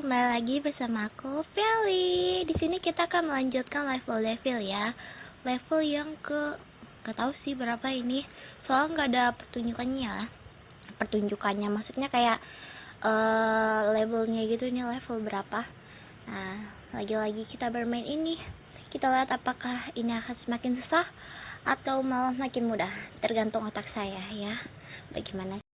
kembali lagi bersama aku, Feli. Di sini kita akan melanjutkan level Devil ya. Level yang nggak tahu sih berapa ini. Soalnya nggak ada pertunjukannya. Maksudnya kayak levelnya gitu, ini level berapa. Nah, lagi-lagi kita bermain ini. Kita lihat apakah ini akan semakin susah atau malah makin mudah. Tergantung otak saya ya. Bagaimana?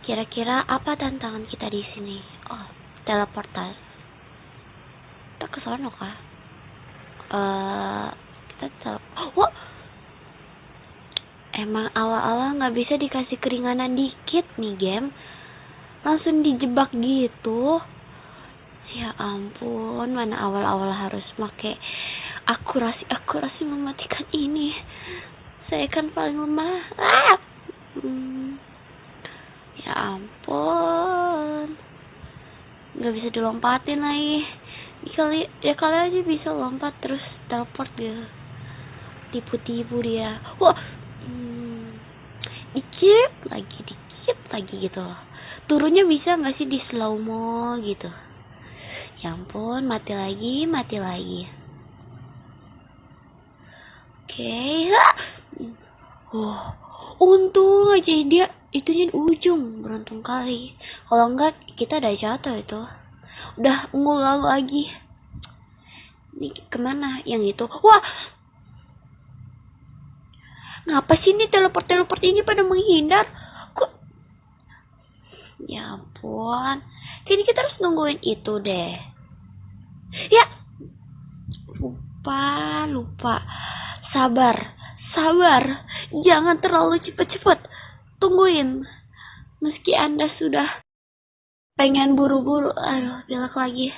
Kira-kira apa tantangan kita di sini? Oh, teleportasi. Kita ke sana kah? Wah, emang awal-awal nggak bisa dikasih keringanan dikit nih game. Langsung dijebak gitu. Ya ampun, mana awal-awal harus pakai akurasi mematikan ini. Saya kan paling lemah. Ya ampun, nggak bisa dilompatin lagi. Kali aja bisa lompat terus teleport dia. Tipu-tipu dia. Wah, dikit lagi gitu. Turunnya bisa nggak sih di slow mo gitu? Ya ampun, mati lagi. Oke. Untung aja dia itunya di ujung, beruntung kali. Kalau enggak kita udah jatuh itu. Udah ngulang lagi. Ini kemana? Yang itu. Wah, ngapa sih ini teleport ini pada menghindar? Kok? Ya ampun. Jadi kita harus nungguin itu deh. Ya. Lupa. Sabar. Jangan terlalu cepat. Tungguin. Meski Anda sudah pengen buru-buru. Aduh, belok lagi.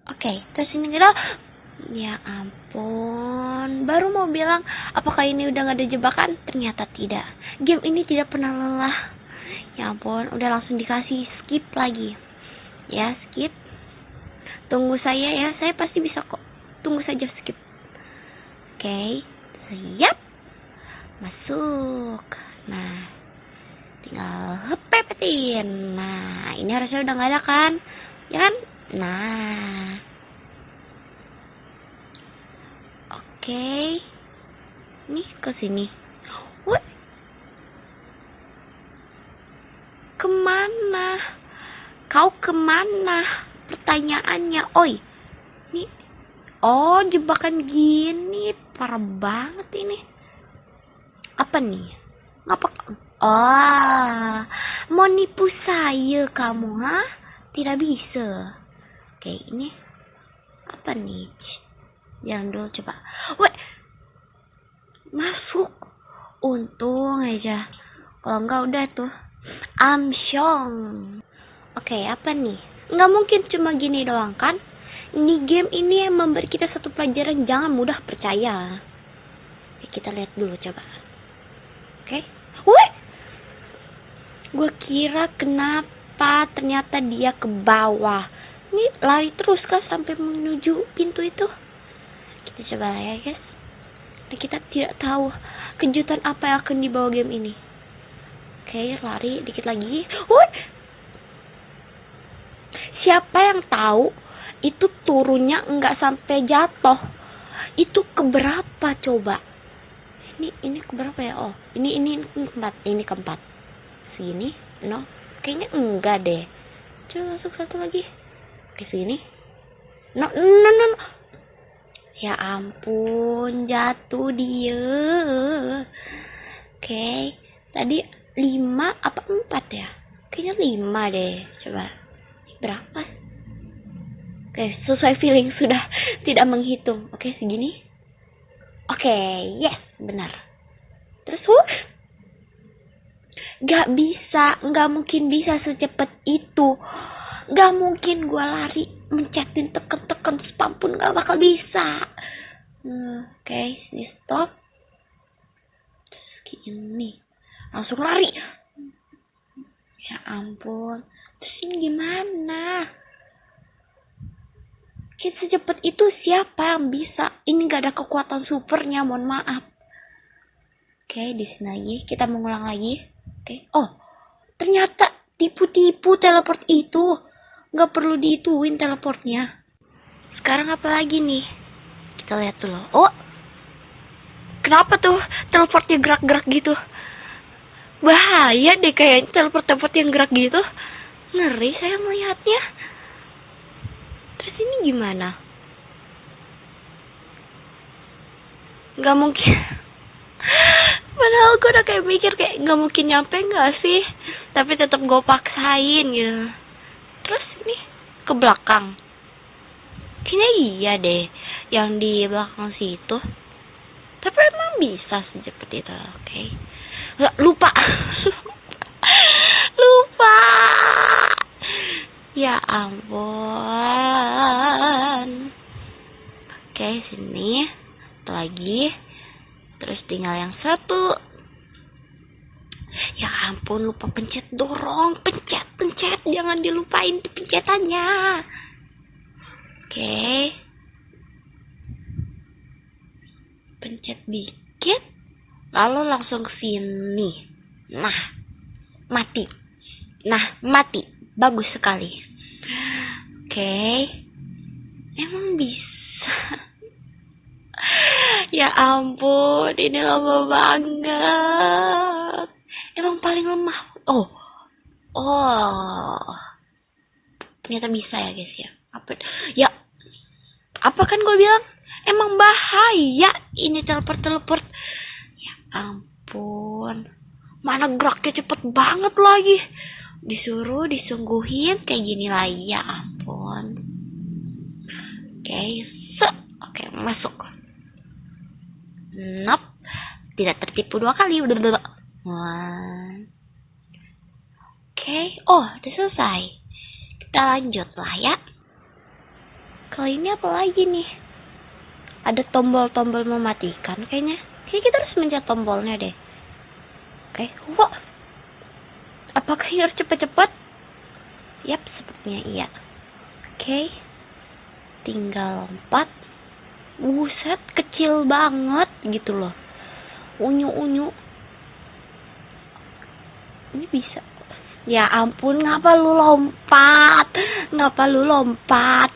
Oke, terus ini kita. Ya ampun, baru mau bilang apakah ini udah gak ada jebakan? Ternyata tidak. Game ini tidak pernah lelah. Ya ampun, udah langsung dikasih skip lagi. Ya, skip. Tunggu saya ya, saya pasti bisa kok. Tunggu saja skip. Oke, siap. Masuk. Nah, tinggal pepetin. Nah, ini harusnya udah gak ada kan? Ya kan? Nah. Oke. Nih ke sini. What? Kemana? Kau kemana? Pertanyaannya. Oi. Nih. Oh, jebakan gini. Parah banget ini. Apa nih? Ngapa? Oh, mau nipu saya kamu, ha? Tidak bisa. Oke, ini apa nih? Jangan dulu coba. Weh, masuk. Untung aja. Kalau enggak udah tuh. Amsyong. Oke, apa nih? Nggak mungkin cuma gini doang kan? Ini game ini yang memberi kita satu pelajaran, jangan mudah percaya. Oke, kita lihat dulu coba. Oke. Weh, gue kira kenapa ternyata dia ke bawah. Ini lari terus kan sampai menuju pintu itu. Kita coba ya guys. Dan kita tidak tahu kejutan apa yang akan dibawa game ini. Oke, lari dikit lagi. Siapa yang tahu itu turunnya nggak sampai jatuh? Itu keberapa coba? Ini keberapa ya? Oh, ini keempat. Segini? No, kayaknya enggak deh. Coba masuk satu lagi. Oke, segini. No. Ya ampun, jatuh dia. Oke, tadi 5 apa 4 ya? Kayaknya 5 deh. Coba. Ini berapa? Oke, sesuai feeling sudah tidak menghitung. Oke, segini. Oke, yes, benar. Terus, gak mungkin bisa secepat itu. Gak mungkin gue lari mencetin teken spam pun gak bakal bisa. Oke, di stop. Terus gini, langsung lari. Ya ampun, terus ini gimana? Secepat itu siapa yang bisa? Ini gak ada kekuatan supernya, mohon maaf. Oke, di sini lagi kita mengulang lagi. Oke. Oh, Ternyata tipu-tipu teleport itu. Nggak perlu diituin teleportnya. Sekarang apa lagi nih? Kita lihat dulu. Oh, kenapa tuh teleportnya gerak-gerak gitu? Bahaya deh kayaknya teleport-teleport yang gerak gitu. Ngeri saya melihatnya. Terus ini gimana? Gak mungkin. Padahal gue udah kayak mikir kayak gak mungkin nyampe gak sih. Tapi tetap gue paksain gitu. Terus ini ke belakang. Kayaknya iya deh. Yang di belakang situ. Tapi emang bisa secepat itu. Oke. Lupa. Lupa. Ya ampun. Oke, sini. Satu lagi. Terus tinggal yang satu. Ya ampun, lupa pencet dorong. Pencet. Jangan dilupain pencetannya. Oke. Pencet dikit. Lalu langsung ke sini. Nah, mati. Bagus sekali. Oke. Emang bisa. Ya ampun, ini lama banget. Emang paling lemah. Oh. Ternyata bisa ya guys ya. Apa kan gue bilang? Emang bahaya ini teleport. Ya ampun. Mana geraknya cepet banget lagi. Disuruh disungguhin kayak gini lagi. Ya ampun. Oke, masuk. Nope. Tidak tertipu 2 kali. Oke. Oh, udah selesai. Kita lanjut lah ya. Kali ini apa lagi nih? Ada tombol-tombol mematikan kayaknya. Kayaknya kita harus mencet tombolnya deh. Oke. Wah. Apakah ini harus cepat-cepat? Yap, sepertinya iya. Oke. Tinggal lompat. Buset, kecil banget gitu loh. Unyu. Ini bisa. Ya ampun, ngapa lu lompat?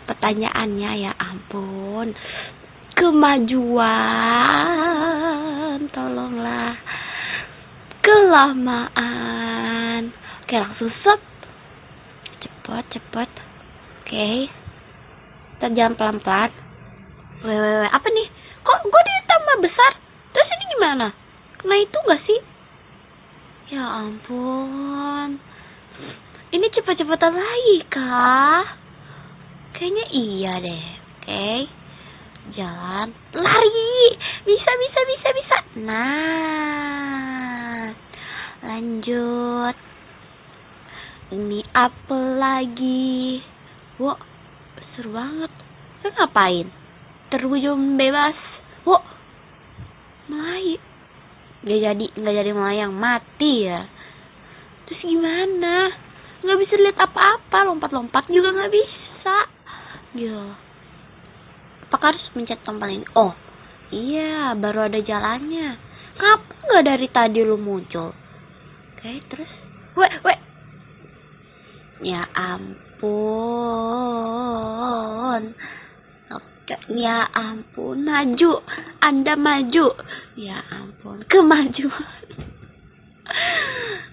Pertanyaannya, ya ampun. Kemajuan, tolonglah. Kelamaan. Oke, langsung set. Cepet. Oke. Kita jalan pelan-pelan. Apa nih? Kok gue ditambah besar? Terus ini gimana? Kena itu gak sih? Ya ampun. Ini cepet-cepetan lagi kah? Kayaknya iya deh. Oke. Jalan. Lari. Bisa. Nah. Lanjut. Ini apa lagi? Wah. Seru banget. Kita ngapain? Terjun bebas. Wah. Melayang. Gak jadi melayang. Mati ya. Terus gimana? Gak bisa lihat apa-apa. Lompat-lompat juga gak bisa. Gila. Apakah harus mencet tombol ini? Oh. Iya. Baru ada jalannya. Kenapa gak dari tadi lu muncul? Oke. Terus. Weh. Ya ampun. Oke. Ya ampun. Maju. Anda maju. Ya ampun. Kemajuan.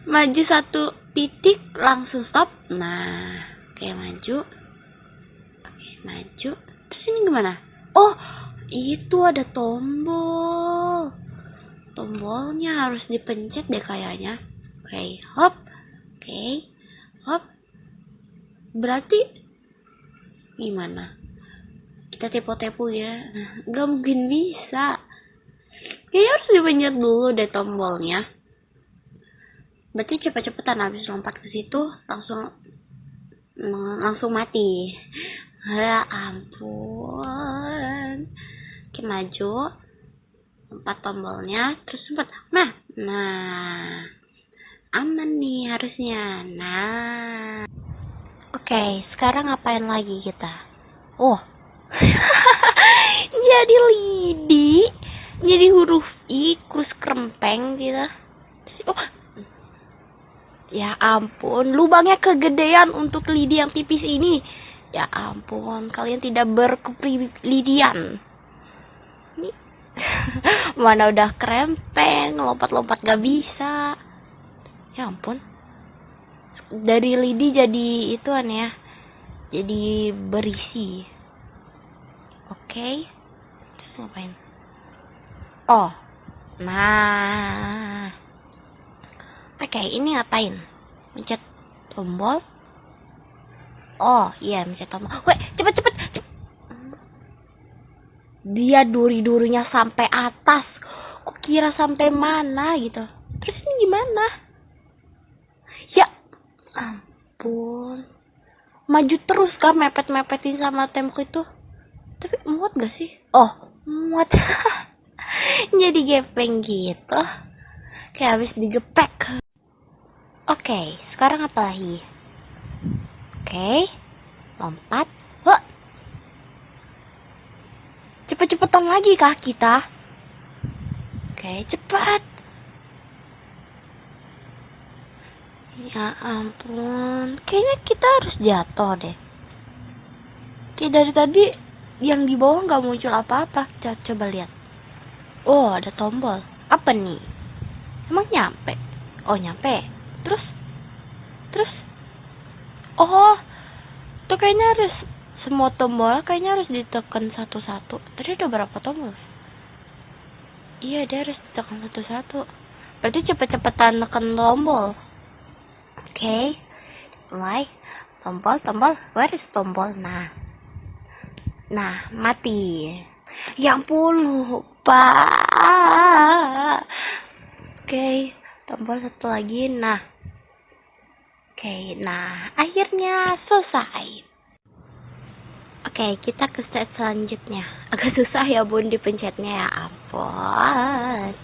Maju 1 titik langsung stop. Nah, oke maju. Terus ini gimana? Oh, itu ada tombol. Tombolnya harus dipencet deh kayaknya. Oke, hop. Berarti gimana? Kita tepo-tepo ya. Gak mungkin bisa. Kayaknya harus dipencet dulu deh tombolnya. Berarti cepet-cepetan habis lompat ke situ langsung mati. Ya ampun. Oke, maju. Lompat tombolnya terus sempat. Nah. Aman nih harusnya. Nah. Oke, sekarang ngapain lagi kita? Oh. Jadi lidi. Jadi huruf I, terus krempeng gitu. Oh. Ya ampun, lubangnya kegedean untuk lidi yang tipis ini. Ya ampun, kalian tidak berkepribadian. Ini mana udah krempeng, lompat-lompat gak bisa. Ya ampun. Dari lidi jadi ituan ya. Jadi berisi. Oke. Terus ngapain? Oh. Nah. Oke, ini ngapain? Mencet tombol. Oh, iya, mencet tombol. Weh, cepet. Dia duri-durinya sampai atas. Kok kira sampai mana gitu. Terus ini gimana? Ya ampun. Maju terus kan mepet-mepetin sama tembok itu. Tapi muat gak sih? Oh, muat. Jadi gepeng gitu. Kayak habis digepek. Oke, sekarang apa lagi? Oke, lompat. Wah. Cepet-cepetan lagi kah kita? Oke, cepat. Ya ampun, kayaknya kita harus jatuh deh. Oke, dari tadi yang di bawah nggak muncul apa-apa. Coba lihat. Oh, ada tombol. Apa nih? Emang nyampe? Oh, nyampe. Terus. Oh, tuh kayaknya harus semua tombol kayaknya harus ditekan satu-satu. Tadi ada berapa tombol? Iya, dia harus ditekan satu-satu. Berarti cepet-cepetan tekan tombol. Oke. Mulai. Tombol. Where is tombol? Nah, mati. Ya ampun, lupa. Oke, tombol satu lagi. Oke, akhirnya selesai. Oke, kita ke step selanjutnya. Agak susah ya bun dipencetnya, ya ampun.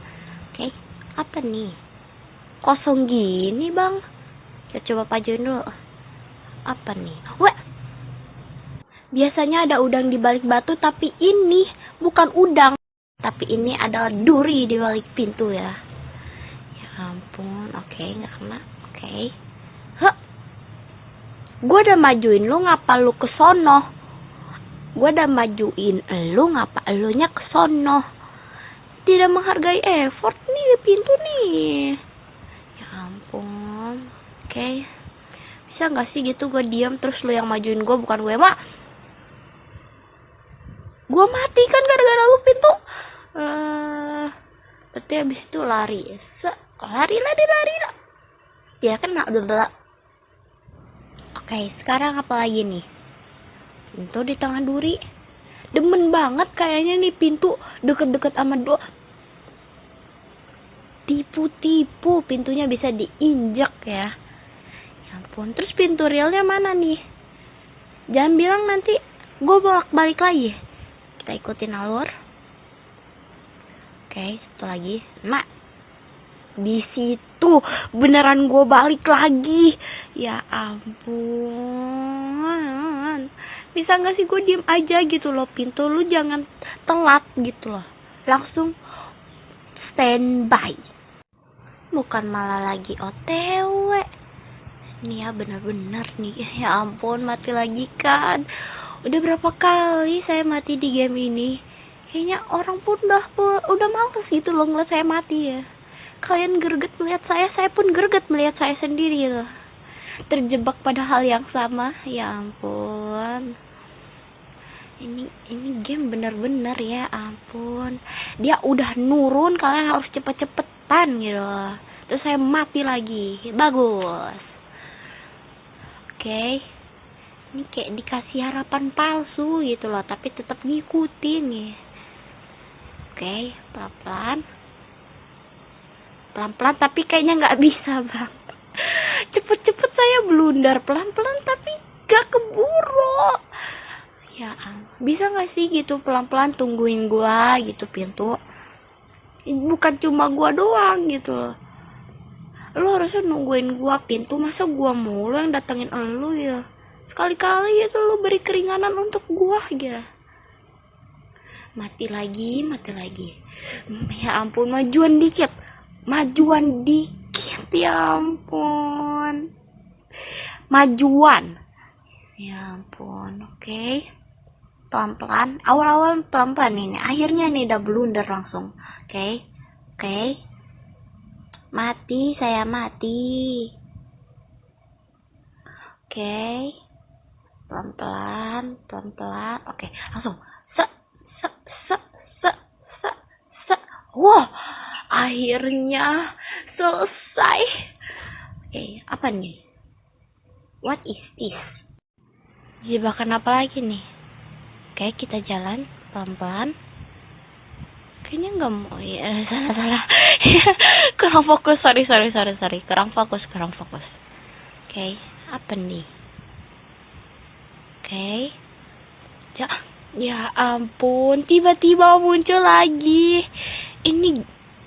Oke, apa nih? Kosong gini bang. Coba pajuin dulu. Apa nih? Wah, biasanya ada udang di balik batu, tapi ini bukan udang. Tapi ini adalah duri di balik pintu ya. Ya ampun, oke, nggak kena. Oke. Gue udah majuin lu, ngapa lu kesono? Gue udah majuin lu, ngapa elunya kesono? Tidak menghargai effort nih pintu nih. Ya ampun. Oke. Bisa gak sih gitu gue diam terus lu yang majuin gue, bukan gue mak? Gue mati kan gara-gara lu pintu. Berarti abis itu lari. Lari. Ya kena udah. Oke, sekarang apa lagi nih? Pintu di tengah duri. Demen banget kayaknya nih pintu deket-deket sama doa. Tipu-tipu, pintunya bisa diinjak ya. Ya ampun, terus pintu realnya mana nih? Jangan bilang nanti gue bolak-balik lagi. Kita ikutin alur. Oke, satu lagi. Di situ beneran gue balik lagi. Ya ampun. Bisa gak sih gue diem aja gitu loh, pintu lu jangan telat gitu loh. Langsung standby. Bukan malah lagi OTW. Ini ya bener-bener nih. Ya ampun, mati lagi kan. Udah berapa kali saya mati di game ini. Kayaknya orang pun udah males gitu loh ngeliat saya mati ya. Kalian greget melihat saya pun greget melihat saya sendiri loh. Terjebak pada hal yang sama. Ya ampun. Ini game bener-bener ya ampun. Dia udah nurun, kalian harus cepet-cepetan gitu loh. Terus saya mati lagi. Bagus. Oke. Ini kayak dikasih harapan palsu gitu loh, tapi tetap ngikutin ya. Oke, pelan-pelan tapi kayaknya nggak bisa bang. Cepet-cepet saya blunder, pelan-pelan tapi gak keburu. Ya bisa nggak sih gitu pelan-pelan tungguin gua gitu pintu. Bukan cuma gua doang gitu. Lu harusnya nungguin gua pintu, masa gua mulu yang datengin elu ya. Sekali-kali itu lu beri keringanan untuk gua ya. Mati lagi. Ya ampun, majuan dikit. Ya ampun. ampun. Majuan. Ya ampun. Oke. Pelan-pelan. Awal-awal pelan-pelan ini. Akhirnya nih udah blunder langsung. Oke. Mati, saya mati. Oke. Pelan-pelan. Oke, langsung. Wah, akhirnya selesai. Oke, apa nih? What is this? Jebakan apa lagi nih? Oke, kita jalan pelan-pelan. Kayaknya nggak mau ya, salah. Kurang fokus, sorry. Kurang fokus. Oke, apa nih? Oke. Ya ampun, tiba-tiba muncul lagi.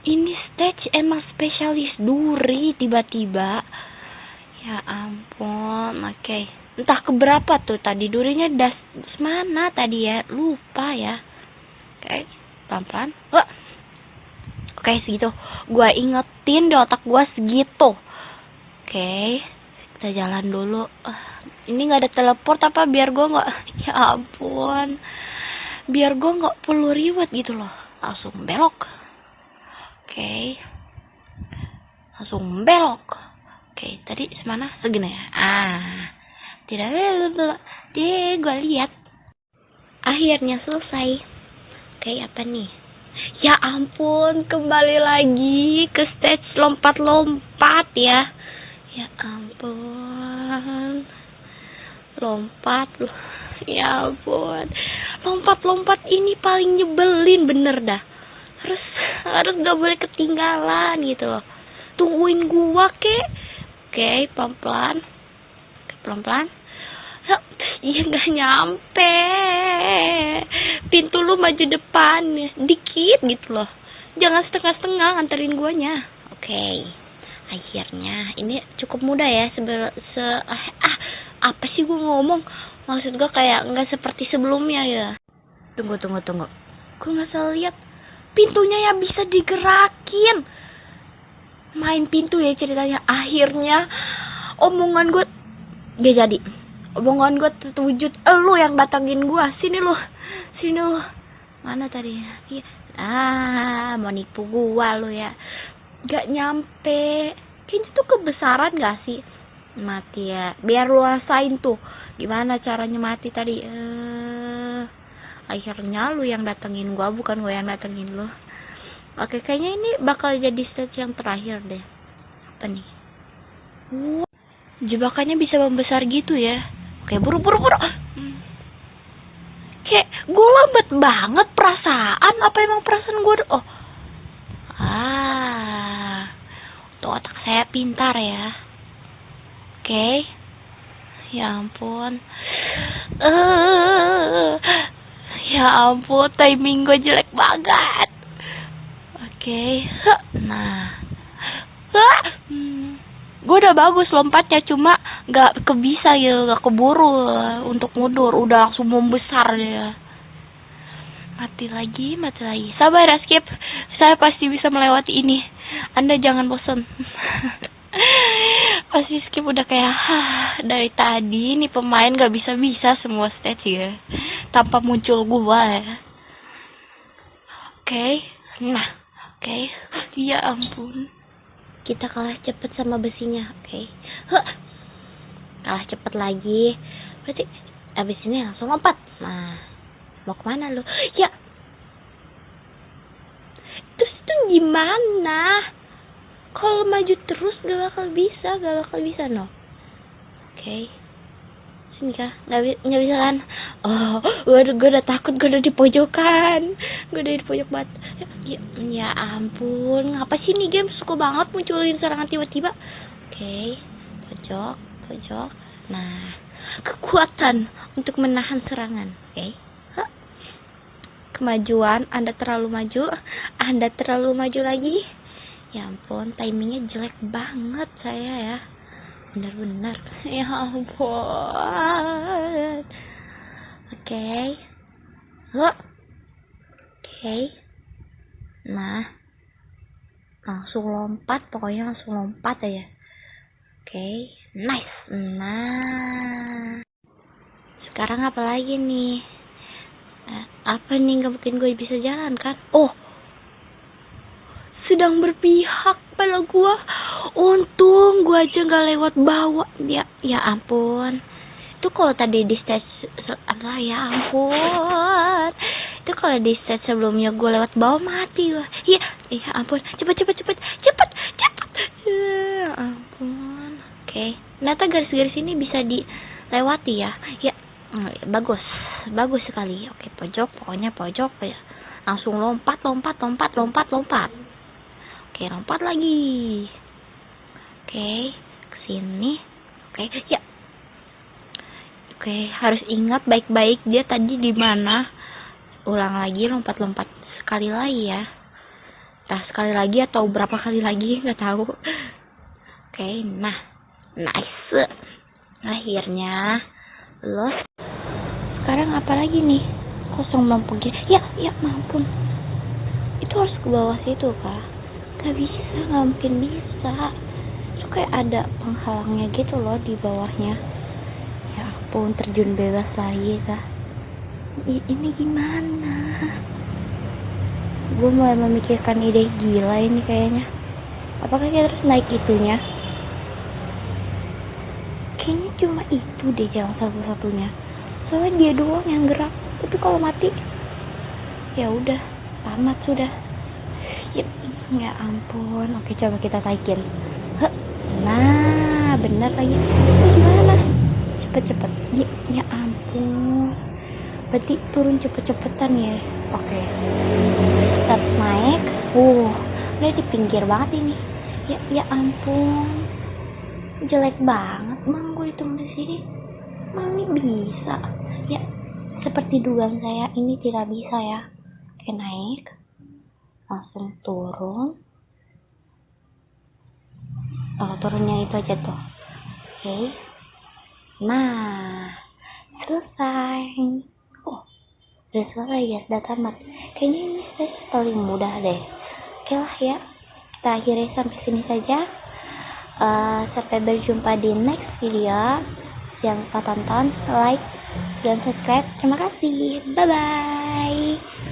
Ini stage emang spesialis duri tiba-tiba. Ya ampun, oke. Entah keberapa tuh tadi durinya mana tadi ya, lupa ya. Oke, pelan-pelan. Oke, segitu. Gua ingetin di otak gua segitu. Oke, kita jalan dulu. Ini nggak ada teleport apa biar gua nggak? Ya ampun, biar gua nggak perlu reward gitu loh. Langsung belok. Oke. Langsung belok. Oke, tadi semana? Segini ya. Tidak. Gue lihat. Akhirnya selesai. Oke, apa nih? Ya ampun, kembali lagi ke stage lompat-lompat ya. Ya ampun. Lompat loh. Ya ampun. Lompat-lompat ini paling nyebelin bener dah. Harus gak boleh ketinggalan gitu loh. Tungguin gua kek. Oke, pelan-pelan. Iya gak nyampe. Pintu lu maju depan dikit gitu loh. Jangan setengah-setengah nganterin guanya. Oke. Akhirnya ini cukup mudah ya. Apa sih gua ngomong? Maksud gua kayak nggak seperti sebelumnya ya. Tunggu. Gua nggak salah lihat. Pintunya ya bisa digerakin. Main pintu ya ceritanya. Akhirnya omongan gue gak jadi. Omongan gue terwujud. Lu yang datangin gue. Sini lu. Mana tadi? Iya. Mau nipu gue lu ya. Gak nyampe. Kayaknya tuh kebesaran gak sih? Mati ya. Biar lu rasain tuh. Gimana caranya mati tadi. Akhirnya lu yang datengin gua, bukan gua yang datengin lu. Oke, kayaknya ini bakal jadi stage yang terakhir deh. Apa nih? Jebakannya bisa membesar gitu ya. Oke, buru. Kayak gua lambat banget perasaan. Apa emang perasaan gua? Tuh otak saya pintar ya. Oke. Ya ampun. Ya ampun, timing gue jelek banget. Oke. Nah. Gue udah bagus lompatnya, cuma gak kebisa ya, gak keburu untuk mundur. Udah langsung membesar ya. Mati lagi. Sabar ya, Skip. Saya pasti bisa melewati ini. Anda jangan bosan. Pasti Skip udah kayak, dari tadi nih pemain gak bisa semua stage ya. Tanpa muncul gua ya. Oke. Ya ampun. Kita kalah cepet sama besinya. Oke. Kalah cepet lagi. Berarti abis ini langsung lompat. Nah, mau kemana lu? Ya. Terus itu gimana? Kalau maju terus gak bakal bisa no. Oke. Sini kah? Nggak bisa kan? Gue udah takut, gue udah di pojokan. Gue udah di pojok banget. Ya ampun, ngapa sih nih game suka banget munculin serangan tiba-tiba. Oke, pojok. Nah, kekuatan untuk menahan serangan. Oke. Kemajuan, Anda terlalu maju lagi. Ya ampun, timingnya jelek banget saya ya. Benar-benar. Ya ampun. Oke. Nah, pokoknya langsung lompat aja. Oke, nice. Nah, sekarang apa lagi nih? Apa nih, nggak mungkin gue bisa jalan kan? Oh, sedang berpihak pada gue. Untung gue aja nggak lewat bawah. Ya ampun. Itu kalau tadi di stage ya ampun. Itu kalau di stage sebelumnya gue lewat bawah mati gue. Ya ampun. Cepet. Ya ampun. Oke. Ternyata garis-garis ini bisa dilewati ya. Ya, bagus sekali. Oke, pokoknya pojok ya. Langsung lompat. Oke, lompat lagi. Oke, kesini. Oke, ya. Oke, harus ingat baik-baik dia tadi di mana. Ulang lagi, lompat sekali lagi ya. Nah, sekali lagi atau berapa kali lagi nggak tahu. Oke, nah, nice. Akhirnya los. Sekarang apa lagi nih? Kosong mampu gitu. Ya mampun. Itu harus ke bawah situ kah? Gak bisa, nggak mungkin bisa. Itu kayak ada penghalangnya gitu loh di bawahnya. Ya ampun, terjun bebas lagi kah? Ini gimana? Gue mulai memikirkan ide gila ini kayaknya. Apakah kita harus naik itunya? Kayaknya cuma itu deh jalan satu-satunya. Soalnya dia doang yang gerak. Itu kalau mati, ya udah tamat sudah. Ya ampun. Oke, coba kita naikin. Nah, benar lagi. Gimana? Cepet. Ya ampun. Berarti turun cepet-cepetan ya. Oke. Start naik. Udah di pinggir banget ini. Ya ampun. Jelek banget mang gue hitung di sini. Mang ini bisa. Ya, seperti dugaan saya ini tidak bisa ya. Oke, naik. Langsung turun. Turunnya itu aja tuh. Oke. Nah, selesai. Udah selesai ya, udah tamat. Kayaknya ini stage paling mudah deh. Oke lah ya, kita akhiri sampai sini saja. Sampai berjumpa di next video. Jangan lupa tonton, like, dan subscribe. Terima kasih. Bye bye.